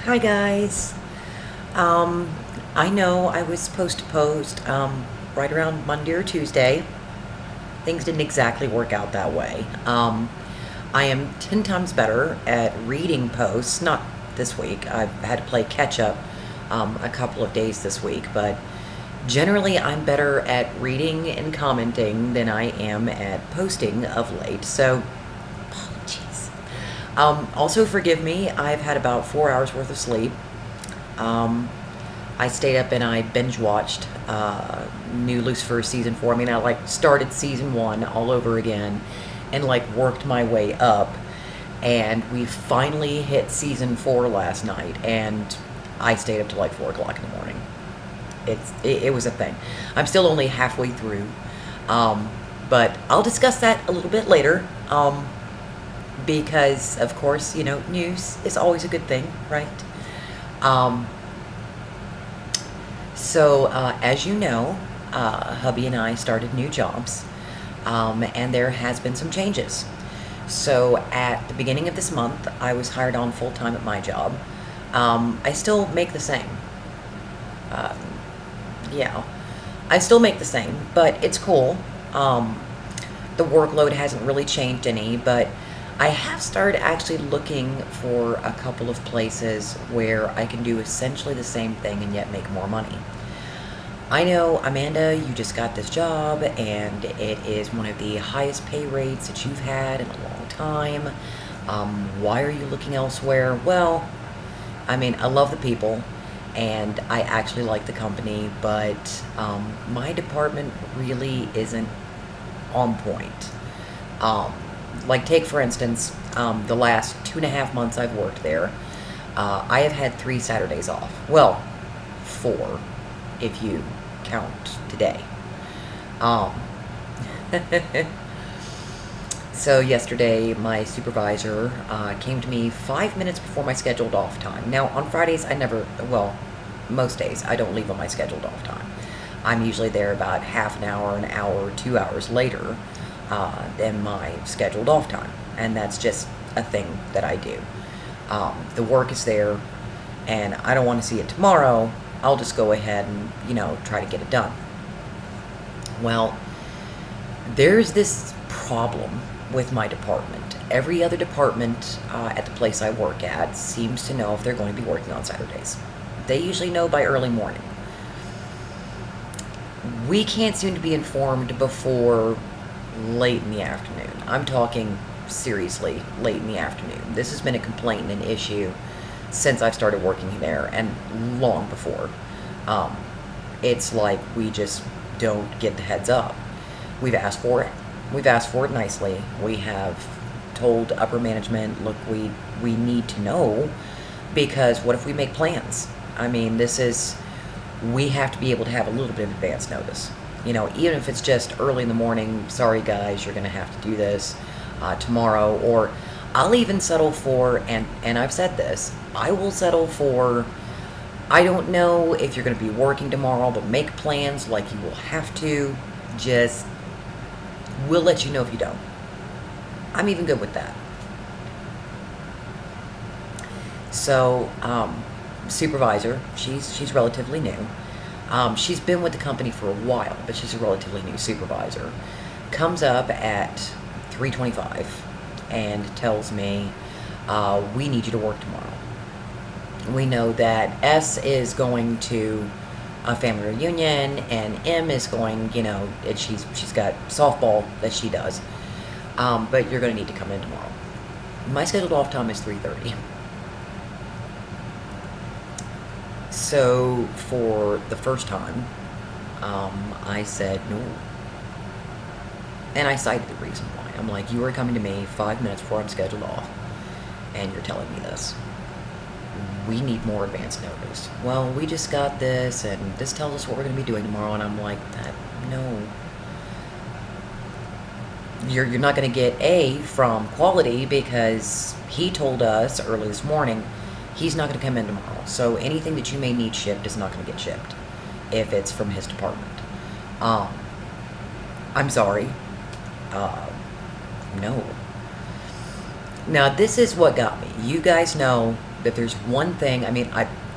Hi guys. Um, I know I was supposed to post right around Monday or Tuesday. Things didn't exactly work out that way. I am 10 times better at reading posts. Not this week. I've had to play catch up a couple of days this week, but generally I'm better at reading and commenting than I am at posting of late. So apologies. Also, forgive me, I've had about 4 hours worth of sleep. Um, I stayed up and I binge watched new Lucifer season 4. I mean, I like started season 1 all over again and like worked my way up. And we finally hit season 4 last night, and I stayed up till like 4 o'clock in the morning. It was a thing. I'm still only halfway through, but I'll discuss that a little bit later. Because of course, news is always a good thing, right? Um, as you know, hubby and I started new jobs, and there has been some changes. So at the beginning of this month, I was hired on full time at my job. I still make the same. Uh, yeah, I still make the same, but it's cool. The workload hasn't really changed any, but I have started actually looking for a couple of places where I can do essentially the same thing and yet make more money. I know, Amanda, you just got this job, and it is one of the highest pay rates that you've had in a long time. Why are you looking elsewhere? Well, I mean, I love the people, and I actually like the company, but my department really isn't on point. Like, take for instance, the last 2.5 months I've worked there, I have had 3 Saturdays off. Well, 4, if you count today. Um, so yesterday, my supervisor came to me 5 minutes before my scheduled off time. Now, on Fridays, well, most days, I don't leave on my scheduled off time. I'm usually there about half an hour, 2 hours later than my scheduled off time. And that's just a thing that I do. The work is there, and I don't want to see it tomorrow. I'll just go ahead and, try to get it done. Well, there's this problem with my department. Every other department at the place I work at seems to know if they're going to be working on Saturdays. They usually know by early morning. We can't seem to be informed before late in the afternoon. I'm talking seriously late in the afternoon. This has been a complaint and an issue since I've started working there, and long before. It's like we just don't get the heads up. We've asked for it. We've asked for it nicely. We have told upper management, look, we need to know, because what if we make plans? I mean, we have to be able to have a little bit of advance notice. Even if it's just early in the morning, sorry guys, you're going to have to do this tomorrow. Or I'll even settle for, and I've said this, I will settle for, I don't know if you're going to be working tomorrow, but make plans like you will have to. Just, we'll let you know if you don't. I'm even good with that. So, supervisor, she's relatively new. She's been with the company for a while, but she's a relatively new supervisor. Comes up at 3:25 and tells me, we need you to work tomorrow. We know that S is going to a family reunion, and M is going, she's got softball that she does. But you're going to need to come in tomorrow. My scheduled off time is 3:30. So for the first time, I said no. And I cited the reason why. I'm like, you are coming to me 5 minutes before I'm scheduled off, and you're telling me this. We need more advance notice. Well, we just got this, and this tells us what we're going to be doing tomorrow. And I'm like, no. You're not going to get A from quality, because he told us early this morning he's not going to come in tomorrow. So anything that you may need shipped is not going to get shipped if it's from his department. I'm sorry. No. Now, this is what got me. You guys know that there's one thing, I mean,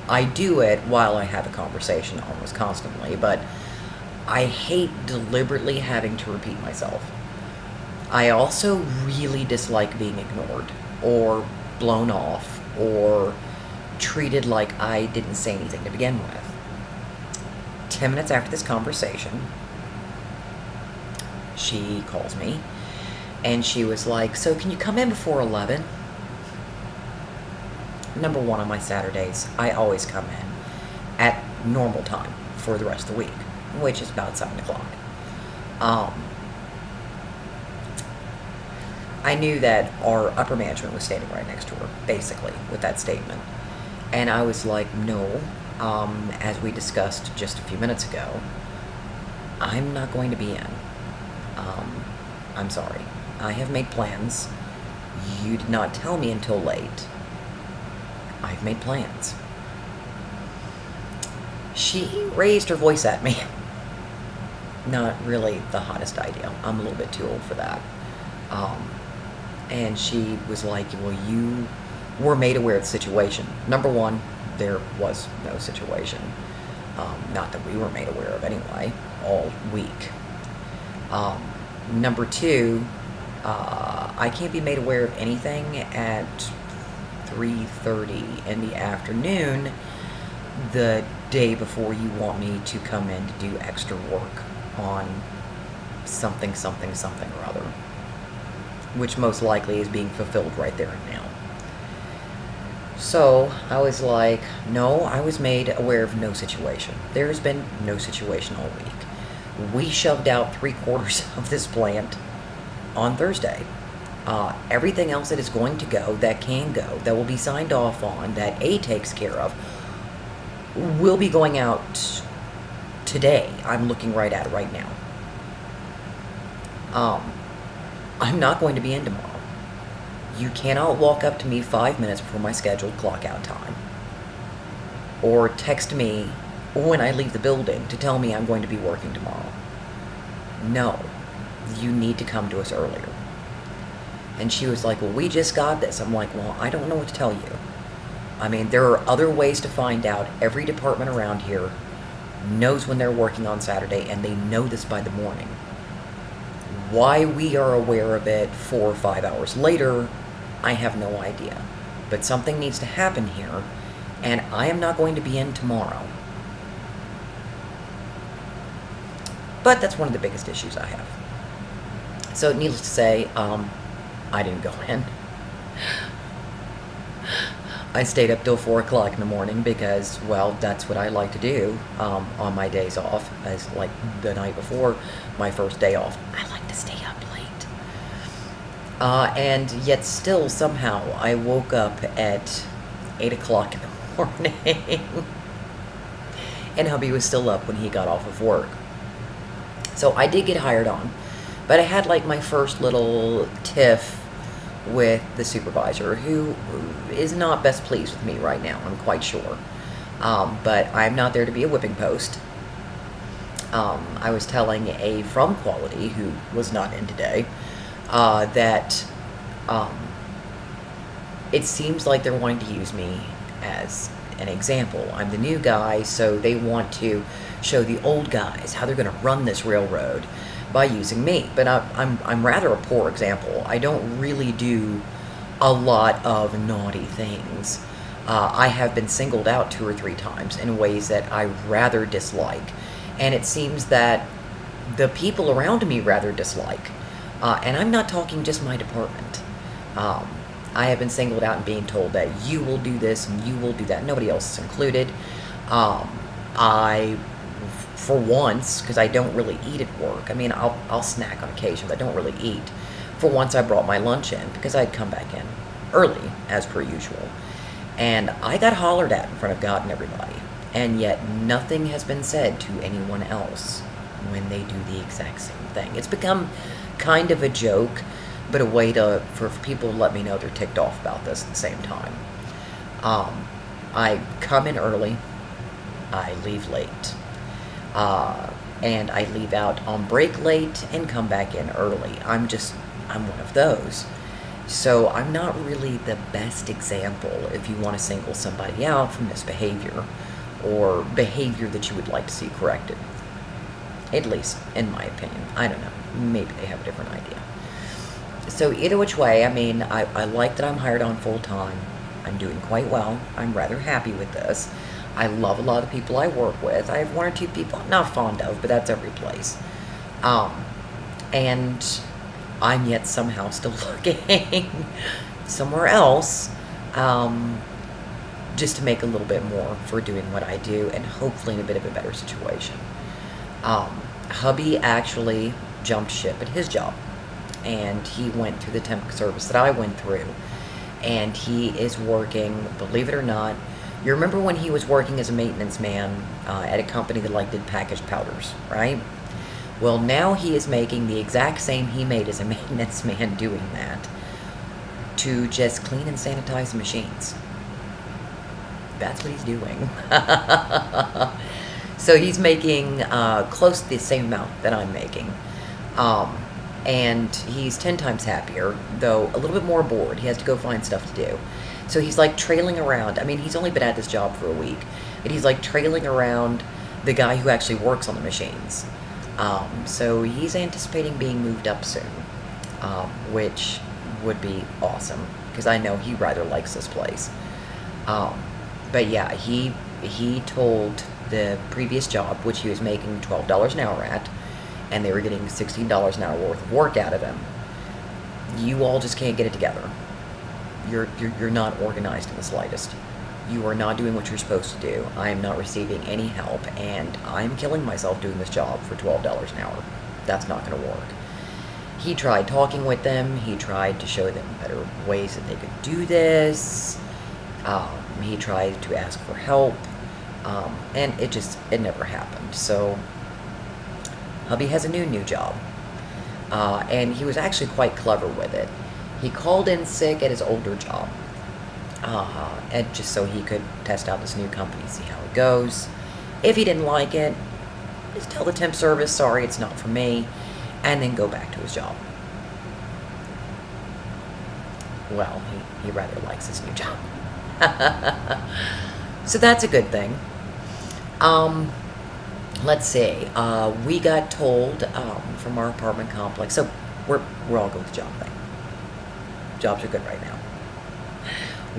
I do it while I have a conversation almost constantly, but I hate deliberately having to repeat myself. I also really dislike being ignored or blown off or treated like I didn't say anything to begin with. 10 minutes after this conversation, she calls me and she was like, so can you come in before 11? Number one, on my Saturdays, I always come in at normal time for the rest of the week, which is about 7 o'clock. I knew that our upper management was standing right next to her, basically, with that statement. And I was like, no, as we discussed just a few minutes ago, I'm not going to be in. I'm sorry. I have made plans. You did not tell me until late. I've made plans. She raised her voice at me. Not really the hottest idea. I'm a little bit too old for that. And she was like, well, you were made aware of the situation. Number one, there was no situation. Not that we were made aware of anyway, all week. Number two, I can't be made aware of anything at 3:30 in the afternoon the day before you want me to come in to do extra work on something or other, which most likely is being fulfilled right there and now. So I was like, no, I was made aware of no situation. There's been no situation all week. We shoved out 3/4 of this plant on Thursday. Everything else that is going to go, that can go, that will be signed off on, that A takes care of, will be going out today. I'm looking right at it right now. I'm not going to be in tomorrow. You cannot walk up to me 5 minutes before my scheduled clock out time, or text me when I leave the building to tell me I'm going to be working tomorrow. No, you need to come to us earlier. And she was like, well, we just got this. I'm like, well, I don't know what to tell you. I mean, there are other ways to find out. Every department around here knows when they're working on Saturday, and they know this by the morning. Why we are aware of it 4 or 5 hours later, I have no idea. But something needs to happen here, and I am not going to be in tomorrow. But that's one of the biggest issues I have. So needless to say, I didn't go in. I stayed up till 4 o'clock in the morning because, well, that's what I like to do on my days off. As like the night before my first day off, I like to stay up late. And yet still somehow I woke up at 8 o'clock in the morning. And hubby was still up when he got off of work. So I did get hired on. But I had like my first little tiff with the supervisor, who is not best pleased with me right now, I'm quite sure. But I'm not there to be a whipping post. I was telling a from quality, who was not in today, that it seems like they're wanting to use me as an example. I'm the new guy, so they want to show the old guys how they're going to run this railroad by using me. But I'm rather a poor example. I don't really do a lot of naughty things. I have been singled out 2 or 3 times in ways that I rather dislike, and it seems that the people around me rather dislike. And I'm not talking just my department. I have been singled out and being told that you will do this and you will do that. Nobody else is included. I, for once, because I don't really eat at work. I mean, I'll snack on occasion, but I don't really eat. For once, I brought my lunch in because I'd come back in early, as per usual. And I got hollered at in front of God and everybody. And yet, nothing has been said to anyone else when they do the exact same thing. It's become kind of a joke, but a way for people to let me know they're ticked off about this at the same time. I come in early, I leave late. And I leave out on break late and come back in early. I'm one of those. So I'm not really the best example if you want to single somebody out for misbehavior or behavior that you would like to see corrected. At least, in my opinion. I don't know. Maybe they have a different idea. So either which way, I mean, I like that I'm hired on full time. I'm doing quite well. I'm rather happy with this. I love a lot of the people I work with. I have one or two people I'm not fond of, but that's every place. And I'm yet somehow still looking somewhere else, just to make a little bit more for doing what I do and hopefully in a bit of a better situation. Hubby actually jumped ship at his job, and he went through the temp service that I went through, and he is working, believe it or not, you remember when he was working as a maintenance man at a company that like did packaged powders, right? Well, now he is making the exact same he made as a maintenance man doing that, to just clean and sanitize the machines. That's what he's doing. So he's making close to the same amount that I'm making. And he's 10 times happier, though a little bit more bored. He has to go find stuff to do. So he's like trailing around. I mean, he's only been at this job for a week, but he's like trailing around the guy who actually works on the machines. So he's anticipating being moved up soon, which would be awesome, because I know he rather likes this place. But yeah, he told the previous job, which he was making $12 an hour at, and they were getting $16 an hour worth of work out of him. You all just can't get it together. You're not organized in the slightest. You are not doing what you're supposed to do. I am not receiving any help, and I'm killing myself doing this job for $12 an hour. That's not going to work. He tried talking with them. He tried to show them better ways that they could do this. He tried to ask for help, and it never happened. So hubby has a new job, and he was actually quite clever with it. He called in sick at his older job, and just so he could test out this new company, see how it goes. If he didn't like it, just tell the temp service, sorry, it's not for me, and then go back to his job. Well, he rather likes his new job. So that's a good thing. Let's see. We got told from our apartment complex, so we're all good with the job thing. Jobs are good right now.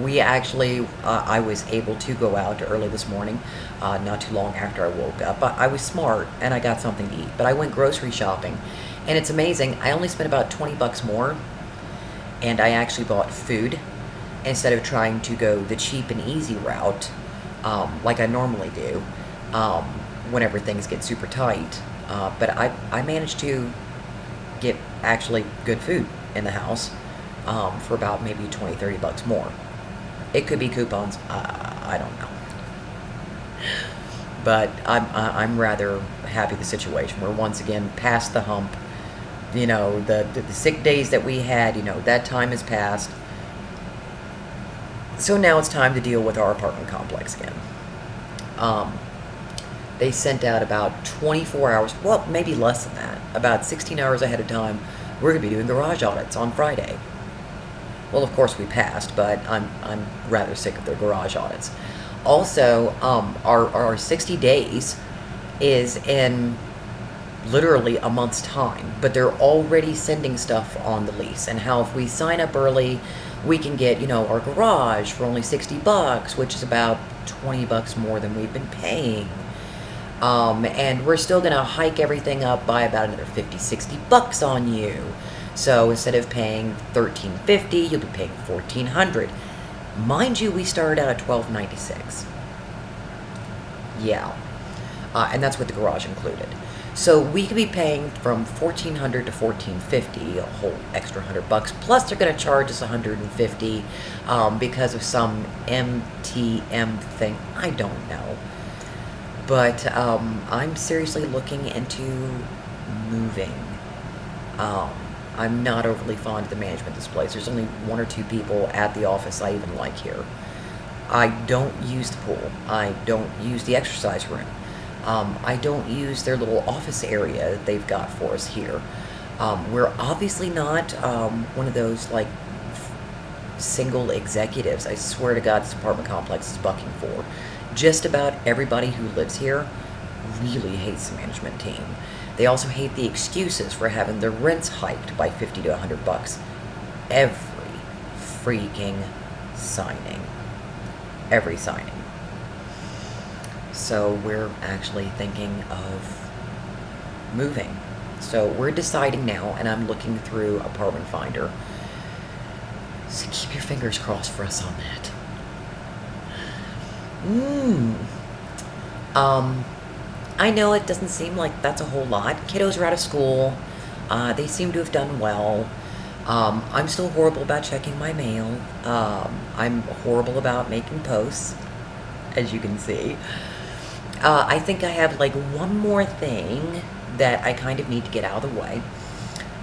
We actually, I was able to go out early this morning, not too long after I woke up. I was smart and I got something to eat, but I went grocery shopping, and it's amazing. I only spent about 20 bucks more, and I actually bought food instead of trying to go the cheap and easy route, like I normally do, whenever things get super tight. But I managed to get actually good food in the house, for about maybe 20, 30 bucks more. It could be coupons, I don't know. But I'm rather happy with the situation. We're once again past the hump. You know, the sick days that we had, you know, that time has passed. So now it's time to deal with our apartment complex again. They sent out about 24 hours, well, maybe less than that, about 16 hours ahead of time. We're going to be doing garage audits on Friday. Well, of course we passed, but I'm rather sick of their garage audits. Also, our 60 days is in literally a month's time, but they're already sending stuff on the lease, and how if we sign up early, we can get, you know, our garage for only 60 bucks, which is about 20 bucks more than we've been paying. And we're still going to hike everything up by about another 50, 60 bucks on you. So instead of paying $1,350, you'll be paying $1,400. Mind you, we started out at $1,296. Yeah. And that's with the garage included. So we could be paying from $1,400 to $1,450, a whole extra 100 bucks. Plus, they're going to charge us $150 because of some MTM thing. I don't know. But I'm seriously looking into moving. I'm not overly fond of the management of this place. There's only one or two people at the office I even like here. I don't use the pool. I don't use the exercise room. I don't use their little office area that they've got for us here. We're obviously not one of those like single executives. I swear to God, this apartment complex is bucking for. Just about everybody who lives here really hates the management team. They also hate the excuses for having their rents hiked by 50 to 100 bucks every freaking signing. Every signing. So we're actually thinking of moving. So we're deciding now, and I'm looking through Apartment Finder. So keep your fingers crossed for us on that. I know it doesn't seem like that's a whole lot. Kiddos are out of school. They seem to have done well. I'm still horrible about checking my mail. I'm horrible about making posts, as you can see. I think I have like one more thing that I kind of need to get out of the way.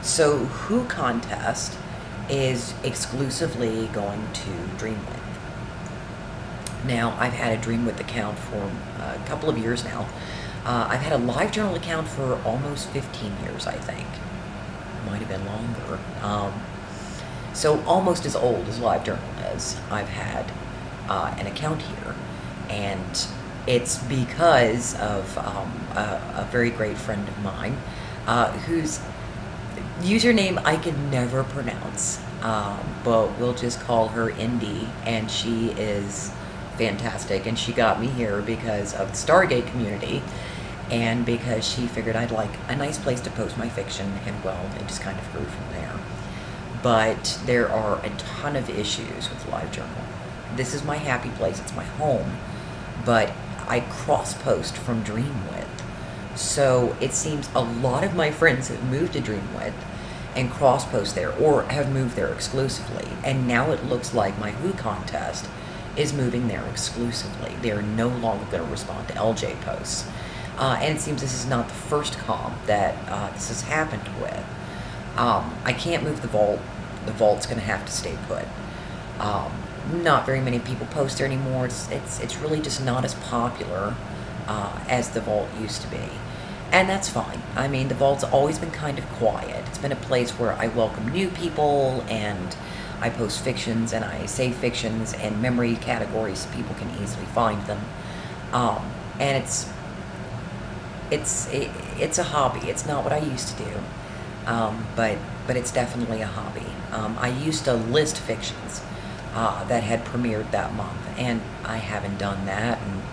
So Who Contest is exclusively going to Dreamwidth. Now, I've had a Dreamwidth account for a couple of years now. I've had a Livejournal account for almost 15 years, I think. Might have been longer. So almost as old as Livejournal is. I've had an account here, and it's because of a very great friend of mine whose username I can never pronounce, but we'll just call her Indy, and she is fantastic, and she got me here because of the Stargate community, and because she figured I'd like a nice place to post my fiction, and well, it just kind of grew from there. But there are a ton of issues with Livejournal. This is my happy place, it's my home, but I cross-post from Dreamwidth. So it seems a lot of my friends have moved to Dreamwidth and cross-post there, or have moved there exclusively. And now it looks like my Who Contest is moving there exclusively. They are no longer going to respond to ElJay posts. And it seems this is not the first comp that this has happened with. I can't move the vault. The vault's going to have to stay put. Not very many people post there anymore. It's really just not as popular as the vault used to be. And that's fine. I mean, the vault's always been kind of quiet. It's been a place where I welcome new people, and I post fictions, and I save fictions and memory categories so people can easily find them. And it's a hobby. It's not what I used to do, but it's definitely a hobby. I used to list fictions that had premiered that month, and I haven't done that in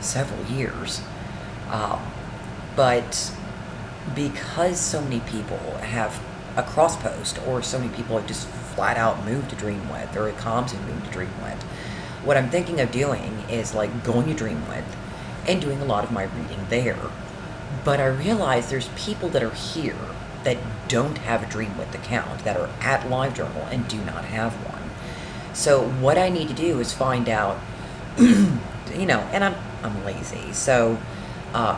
several years. But because so many people have a cross post, or so many people have just flat out moved to Dreamwidth, or comms have moved to Dreamwidth, what I'm thinking of doing is like going to Dreamwidth and doing a lot of my reading there. But I realize there's people that are here that don't have a Dreamwidth account, that are at Livejournal and do not have one. So what I need to do is find out, you know, and I'm lazy, so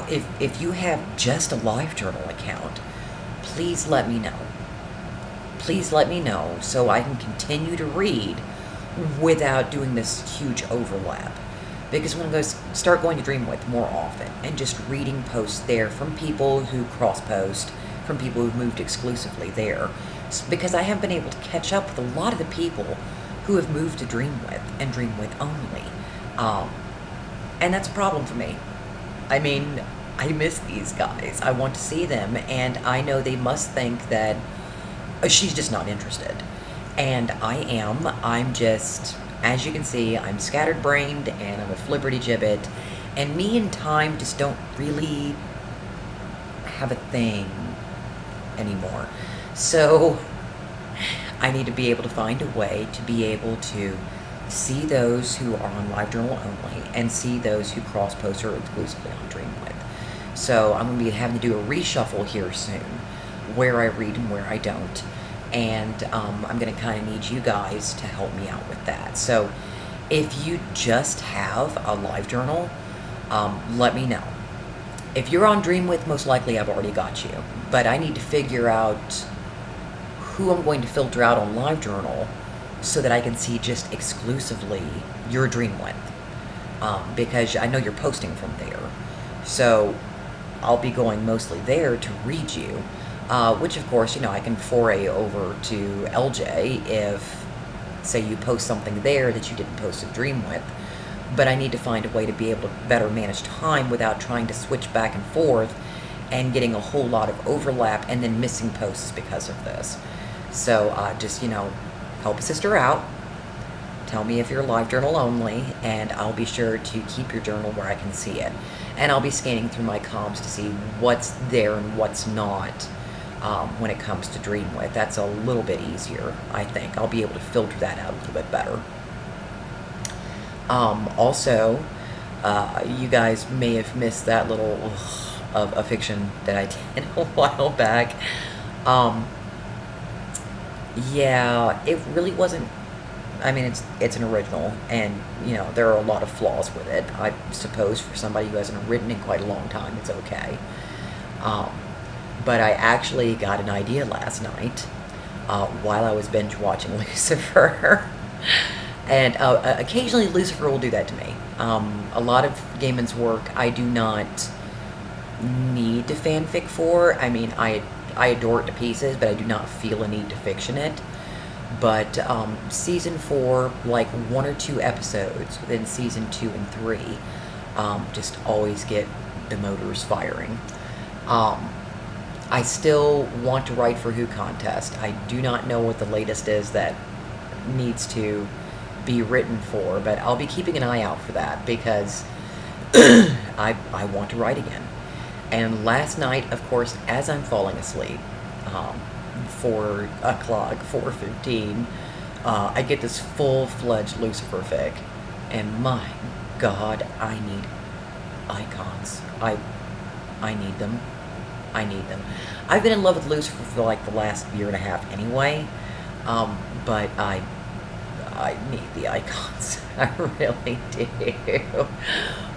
if you have just a Livejournal account, please let me know. Please let me know so I can continue to read without doing this huge overlap. Because I'm going to start going to Dreamwidth more often and just reading posts there from people who cross-post, from people who've moved exclusively there. Because I haven't been able to catch up with a lot of the people who have moved to Dreamwidth and Dreamwidth only. And that's a problem for me. I mean, I miss these guys. I want to see them, and I know they must think that she's just not interested. And I am. I'm just, as you can see, I'm scattered-brained, and I'm a flibberty-gibbet, and me and time just don't really have a thing anymore. So I need to be able to find a way to be able to see those who are on Livejournal only, and see those who cross-post or exclusively on Dreamwidth. So I'm going to be having to do a reshuffle here soon, where I read and where I don't. And I'm going to kind of need you guys to help me out with that. So if you just have a Livejournal, let me know. If you're on Dreamwidth, most likely I've already got you. But I need to figure out who I'm going to filter out on Livejournal so that I can see just exclusively your Dreamwidth. Because I know you're posting from there. So I'll be going mostly there to read you. Which, of course, you know, I can foray over to ElJay if say you post something there that you didn't post a dream with. But I need to find a way to be able to better manage time without trying to switch back and forth and getting a whole lot of overlap and then missing posts because of this. So just, help a sister out. Tell me if you're Livejournal only, and I'll be sure to keep your journal where I can see it. And I'll be scanning through my comms to see what's there and what's not when it comes to dream with. That's a little bit easier, I think. I'll be able to filter that out a little bit better. Also, you guys may have missed that little of a fiction that I did a while back. Yeah, it really wasn't. I mean, it's an original, and there are a lot of flaws with it. I suppose for somebody who hasn't written in quite a long time, it's okay. But I actually got an idea last night while I was binge watching Lucifer. And occasionally Lucifer will do that to me. A lot of Gaiman's work I do not need to fanfic for. I mean, I adore it to pieces, but I do not feel a need to fiction it. But season 4, like 1 or 2 episodes within season 2 and 3, just always get the motors firing. I still want to write for Who Contest. I do not know what the latest is that needs to be written for, but I'll be keeping an eye out for that because I want to write again. And last night, of course, as I'm falling asleep, 4 o'clock, 4:15, I get this full-fledged Lucifer fic, and my God, I need icons. I need them. I need them. I've been in love with Lucifer for like the last year and a half anyway, but I need the icons. I really do.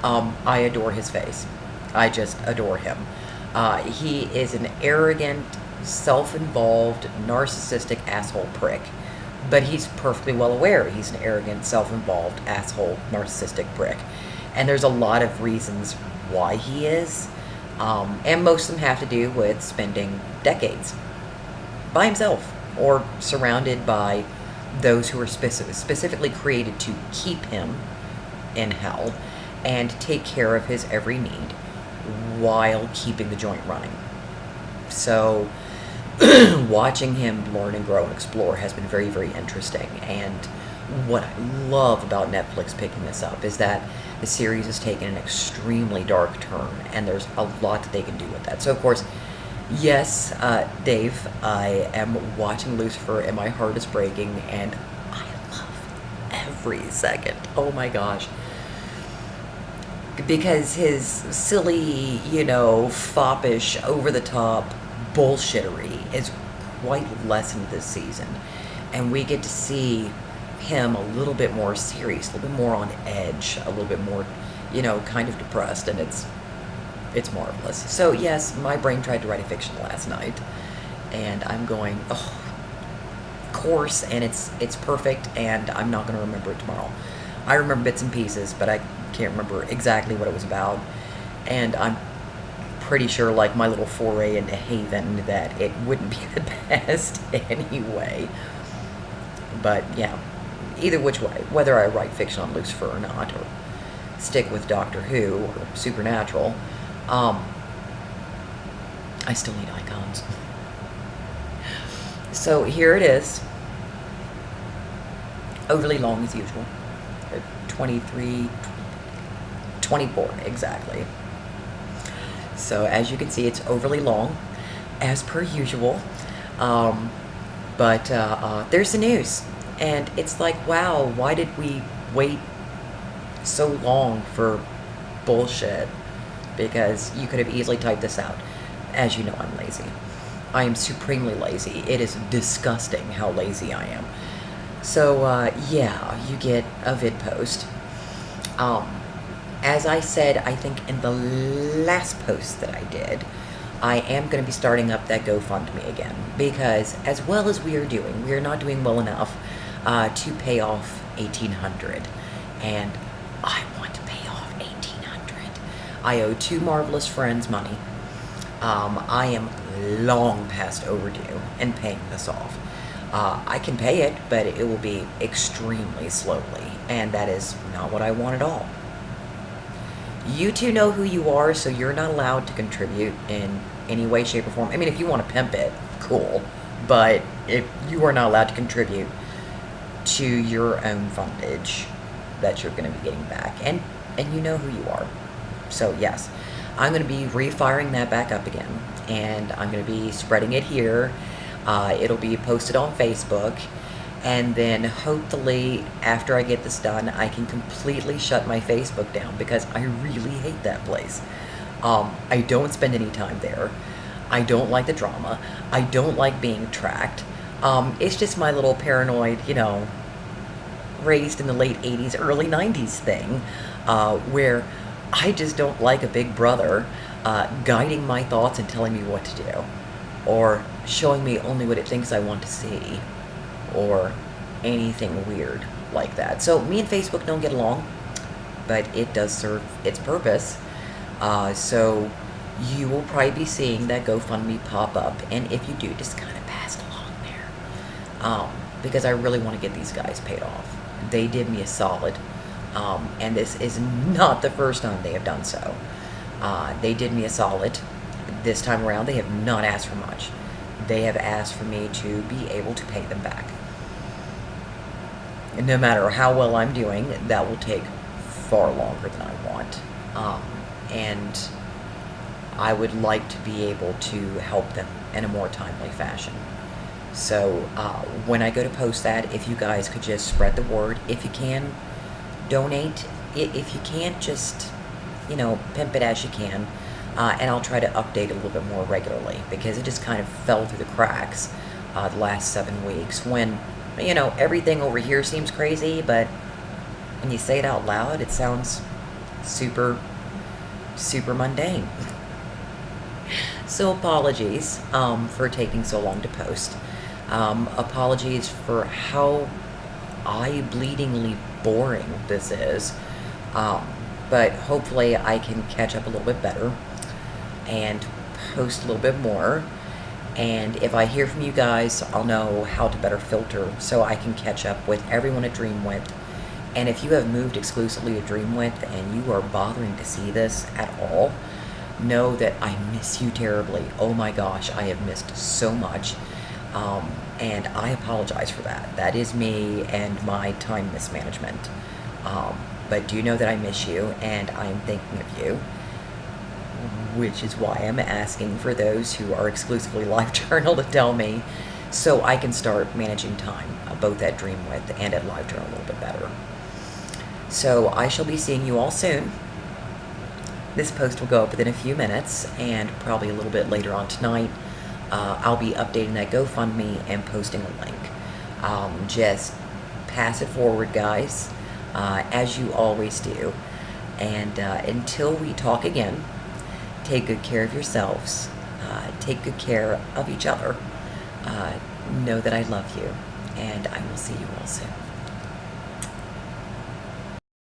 I adore his face. I just adore him. He is an arrogant, self-involved, narcissistic asshole prick. But he's perfectly well aware he's an arrogant, self-involved, asshole, narcissistic prick. And there's a lot of reasons why he is. And most of them have to do with spending decades by himself or surrounded by those who are specifically created to keep him in hell and take care of his every need while keeping the joint running. So watching him learn and grow and explore has been very, very interesting. And what I love about Netflix picking this up is that the series has taken an extremely dark turn, and there's a lot that they can do with that. So, of course, yes, Dave, I am watching Lucifer, and my heart is breaking, and I love every second. Oh my gosh. Because his silly, foppish, over-the-top bullshittery is quite lessened this season. And we get to see him a little bit more serious, a little bit more on edge, a little bit more, kind of depressed, and it's marvelous. So yes, my brain tried to write a fiction last night, and I'm going, oh, course, and it's perfect, and I'm not going to remember it tomorrow. I remember bits and pieces, but I can't remember exactly what it was about, and I'm pretty sure, like my little foray into Haven, that it wouldn't be the best anyway. But yeah, either which way, whether I write fiction on Lucifer or not, or stick with Doctor Who or Supernatural, I still need icons. So here it is. Overly long as usual. 24 exactly. So as you can see, it's overly long, as per usual. But there's the news. And it's like, wow, why did we wait so long for bullshit? Because you could have easily typed this out. As you know, I'm lazy. I am supremely lazy. It is disgusting how lazy I am. So, yeah, you get a Vidpost. As I said, I think in the last post that I did, I am going to be starting up that GoFundMe again. Because as well as we are not doing well enough to pay off $1,800. And I want to pay off $1,800. I owe 2 marvelous friends money. I am long past overdue in paying this off. I can pay it, but it will be extremely slowly, and that is not what I want at all. You two know who you are, so you're not allowed to contribute in any way, shape, or form. I mean, if you want to pimp it, cool, but if you are not allowed to contribute to your own fundage that you're going to be getting back, and you know who you are. So yes, I'm going to be refiring that back up again, and I'm going to be spreading it here. It'll be posted on Facebook, and then hopefully after I get this done, I can completely shut my Facebook down, because I really hate that place. I don't spend any time there. I don't like the drama. I don't like being tracked. It's just my little paranoid, you know, raised in the late 80s, early 90s thing, where I just don't like a big brother guiding my thoughts and telling me what to do, or showing me only what it thinks I want to see, or anything weird like that. So me and Facebook don't get along, but it does serve its purpose. So you will probably be seeing that GoFundMe pop up, and if you do, just kind of pass it along there, because I really want to get these guys paid off. They did me a solid, and this is not the first time they have done so. They did me a solid. This time around, they have not asked for much. They have asked for me to be able to pay them back. And no matter how well I'm doing, that will take far longer than I want. And I would like to be able to help them in a more timely fashion. So when I go to post that, if you guys could just spread the word. If you can, donate. If you can't, just, you know, pimp it as you can. And I'll try to update a little bit more regularly, because it just kind of fell through the cracks the last 7 weeks, when, you know, everything over here seems crazy, but when you say it out loud, it sounds super, super mundane. So apologies for taking so long to post. Apologies for how eye-bleedingly boring this is. But hopefully I can catch up a little bit better and post a little bit more. And if I hear from you guys, I'll know how to better filter so I can catch up with everyone at Dreamwidth. And if you have moved exclusively to Dreamwidth and you are bothering to see this at all, know that I miss you terribly. Oh my gosh, I have missed so much. And I apologize for that. That is me and my time mismanagement. But do know that I miss you, and I am thinking of you, which is why I'm asking for those who are exclusively Livejournal to tell me, so I can start managing time, both at Dreamwidth and at Livejournal a little bit better. So I shall be seeing you all soon. This post will go up within a few minutes, and probably a little bit later on tonight, I'll be updating that GoFundMe and posting a link. Just pass it forward, guys, as you always do. And until we talk again, take good care of yourselves. Take good care of each other. Know that I love you, and I will see you all soon.